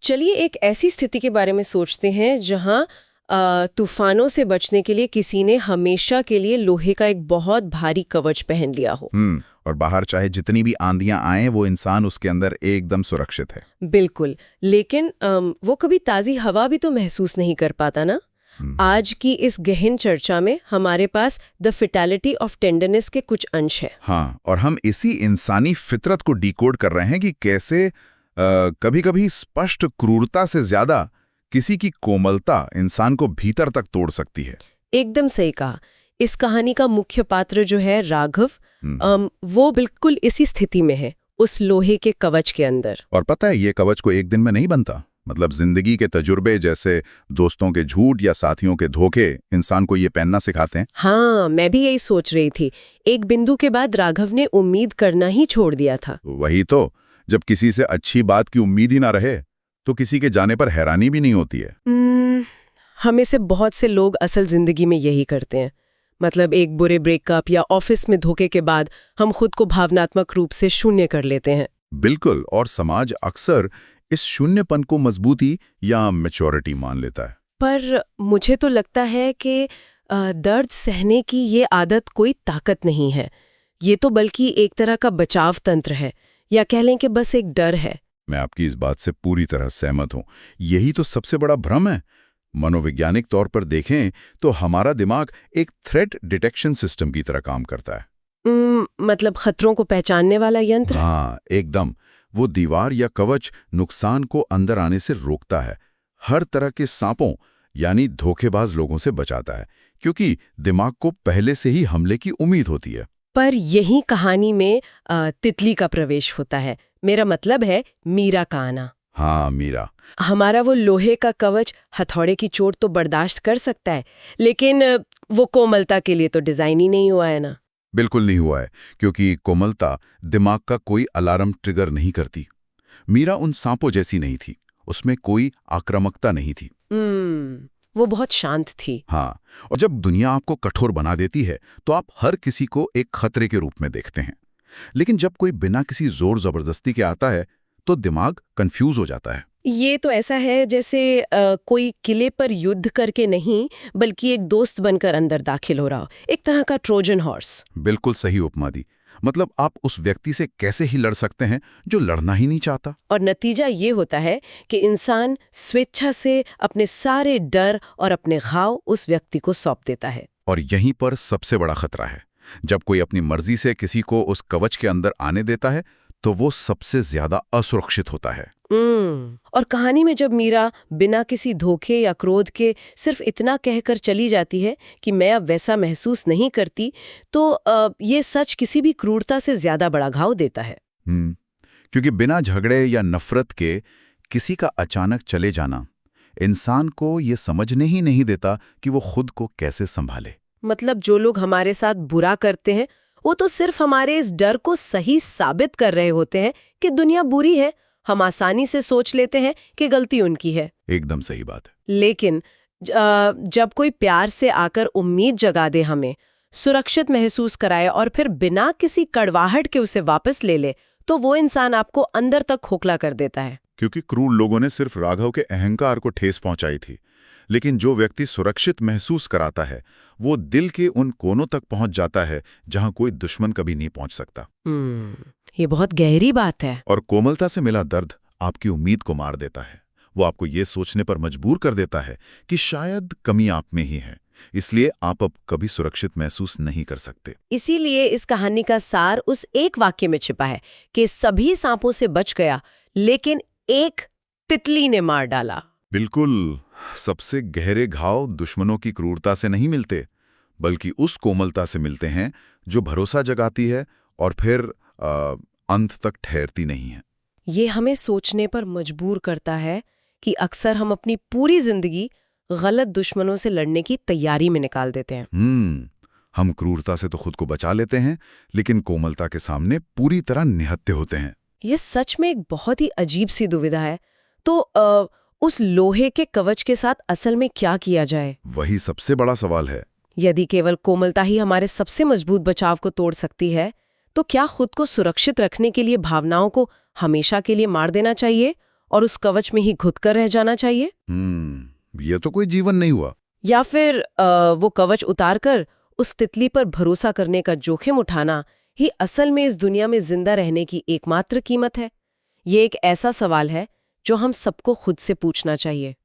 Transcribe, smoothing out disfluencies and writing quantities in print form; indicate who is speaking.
Speaker 1: चलिए एक ऐसी स्थिति के बारे में सोचते हैं जहां तूफानों से बचने के लिए किसी ने हमेशा के लिए लोहे का एक बहुत भारी कवच पहन लिया हो।
Speaker 2: और बाहर चाहे जितनी भी आंधियां आएं वो इंसान उसके अंदर एकदम सुरक्षित है।
Speaker 1: बिल्कुल, लेकिन वो कभी ताज़ी हवा भी तो महसूस नहीं कर पाता ना। आज की इस गहन चर्चा में हमारे पास द फिटैलिटी ऑफ टेंडरनेस के कुछ अंश है।
Speaker 2: हाँ, और हम इसी इंसानी फितरत को डिकोड कर रहे हैं कि कैसे कभी-कभी स्पष्ट क्रूरता से ज्यादा किसी की कोमलता इंसान को भीतर तक तोड़ सकती है।
Speaker 1: एकदम सही कहा। इस कहानी का मुख्य पात्र जो है राघव, वो बिल्कुल इसी स्थिति में है, उस लोहे के कवच के अंदर।
Speaker 2: और पता है, ये कवच को एक दिन में नहीं बनता। मतलब जिंदगी के तजुर्बे जैसे दोस्तों के झूठ या साथियों के धोखे इंसान को ये पहनना सिखाते हैं।
Speaker 1: हाँ, मैं भी यही सोच रही थी। एक बिंदु के बाद राघव ने उम्मीद करना ही छोड़ दिया था।
Speaker 2: वही तो, जब किसी से अच्छी बात की उम्मीद ही ना रहे तो किसी के जाने पर हैरानी भी नहीं होती है।
Speaker 1: हमें से बहुत से लोग असल जिंदगी में यही करते हैं। मतलब एक बुरे ब्रेकअप या ऑफिस में धोखे के बाद हम खुद को भावनात्मक रूप से शून्य कर लेते हैं।
Speaker 2: बिल्कुल, और समाज अक्सर इस शून्यपन को मजबूती या मैच्योरिटी मान लेता है।
Speaker 1: पर मुझे तो लगता है कि दर्द सहने की ये आदत कोई ताकत नहीं है। ये तो बल्कि एक तरह का बचाव तंत्र है, या कह लें कि बस एक डर है।
Speaker 2: मैं आपकी इस बात से पूरी तरह सहमत हूं। यही तो सबसे बड़ा भ्रम है। मनोवैज्ञानिक तौर पर देखें तो हमारा दिमाग एक थ्रेट डिटेक्शन सिस्टम की तरह काम करता है।
Speaker 1: मतलब खतरों को पहचानने वाला यंत्र?
Speaker 2: हाँ, एकदम। वो दीवार या कवच नुकसान को अंदर आने से रोकता है, हर तरह के सांपों यानी धोखेबाज लोगों से बचाता है, क्योंकि दिमाग को पहले से ही हमले की उम्मीद होती है।
Speaker 1: पर यही कहानी में तितली का प्रवेश होता है। मेरा मतलब है मीरा का आना।
Speaker 2: हाँ, मीरा।
Speaker 1: हमारा वो लोहे का कवच हथौड़े की चोट तो बर्दाश्त कर सकता है, लेकिन वो कोमलता के लिए तो डिजाइन ही नहीं हुआ है ना।
Speaker 2: बिल्कुल नहीं हुआ है, क्योंकि कोमलता दिमाग का कोई अलार्म ट्रिगर नहीं करती। मीरा उन सांपों जैसी नहीं थी, उसमें कोई आक्रामकता नहीं थी।
Speaker 1: वो बहुत शांत थी।
Speaker 2: हाँ, और जब दुनिया आपको कठोर बना देती है तो आप हर किसी को एक खतरे के रूप में देखते हैं। लेकिन जब कोई बिना किसी जोर जबरदस्ती के आता है तो दिमाग कंफ्यूज हो जाता है।
Speaker 1: ये तो ऐसा है जैसे कोई किले पर युद्ध करके नहीं, बल्कि एक दोस्त बनकर अंदर दाखिल हो रहा हो, एक तरह का ट्रोजन हॉर्स।
Speaker 2: बिल्कुल सही उपमा दी। मतलब आप उस व्यक्ति से कैसे ही लड़ सकते हैं जो लड़ना ही नहीं चाहता।
Speaker 1: और नतीजा ये होता है कि इंसान स्वेच्छा से अपने सारे डर और अपने घाव उस व्यक्ति को सौंप देता है।
Speaker 2: और यहीं पर सबसे बड़ा खतरा है। जब कोई अपनी मर्जी से किसी को उस कवच के अंदर आने देता है तो वो सबसे ज्यादा असुरक्षित होता है।
Speaker 1: और कहानी में जब मीरा बिना किसी धोखे या क्रोध के सिर्फ इतना कहकर चली जाती है कि मैं अब वैसा महसूस नहीं करती, तो ये सच किसी भी क्रूरता से ज्यादा बड़ा घाव देता है।
Speaker 2: क्योंकि बिना झगड़े या नफरत के किसी का अचानक चले जाना इंसान को ये समझने ही नहीं देता कि वो खुद को कैसे संभाले।
Speaker 1: मतलब जो लोग हमारे साथ बुरा करते हैं वो तो सिर्फ हमारे इस डर को सही साबित कर रहे होते हैं कि दुनिया बुरी है। हम आसानी से सोच लेते हैं कि गलती उनकी है।
Speaker 2: एकदम सही बात है।
Speaker 1: लेकिन जब कोई प्यार से आकर उम्मीद जगा दे, हमें सुरक्षित महसूस कराए और फिर बिना किसी कड़वाहट के उसे वापस ले ले, तो वो इंसान आपको अंदर तक खोखला कर देता है।
Speaker 2: क्योंकि क्रूर लोगों ने सिर्फ राघव के अहंकार को ठेस पहुंचाई थी, लेकिन जो व्यक्ति सुरक्षित महसूस कराता है वो दिल के उन कोनों तक पहुंच जाता है जहां कोई दुश्मन कभी नहीं पहुंच सकता।
Speaker 1: ये बहुत गहरी बात है।
Speaker 2: और कोमलता से मिला दर्द आपकी उम्मीद को मार देता है। वो आपको ये सोचने पर मजबूर कर देता है कि शायद कमी आप में ही है, इसलिए आप अब कभी सुरक्षित महसूस नहीं कर सकते।
Speaker 1: इसीलिए इस कहानी का सार उस एक वाक्य में छिपा है कि सभी सांपों से बच गया, लेकिन एक तितली ने मार डाला।
Speaker 2: बिल्कुल, सबसे गहरे घाव दुश्मनों की क्रूरता से नहीं मिलते, बल्कि उस कोमलता से मिलते हैं जो भरोसा जगाती है और फिर अंत तक ठहरती नहीं है।
Speaker 1: ये हमें सोचने पर मजबूर करता है कि अक्सर हम अपनी पूरी जिंदगी गलत दुश्मनों से लड़ने की तैयारी में निकाल देते हैं।
Speaker 2: हम क्रूरता से तो खुद को बचा लेते हैं, लेकिन कोमलता के सामने पूरी तरह निहत्थे होते हैं।
Speaker 1: ये सच में एक बहुत ही अजीब सी दुविधा है। तो उस लोहे के कवच के साथ असल में क्या किया जाए?
Speaker 2: वही सबसे बड़ा सवाल है।
Speaker 1: यदि केवल कोमलता ही हमारे सबसे मजबूत बचाव को तोड़ सकती है, तो क्या खुद को सुरक्षित रखने के लिए भावनाओं को हमेशा के लिए मार देना चाहिए और उस कवच में ही घुट कर रह जाना चाहिए?
Speaker 2: ये तो कोई जीवन नहीं हुआ।
Speaker 1: या फिर वो कवच उतारकर उस तितली पर भरोसा करने का जोखिम उठाना ही असल में इस दुनिया में जिंदा रहने की एकमात्र कीमत है? ये एक ऐसा सवाल है जो हम सबको खुद से पूछना चाहिए।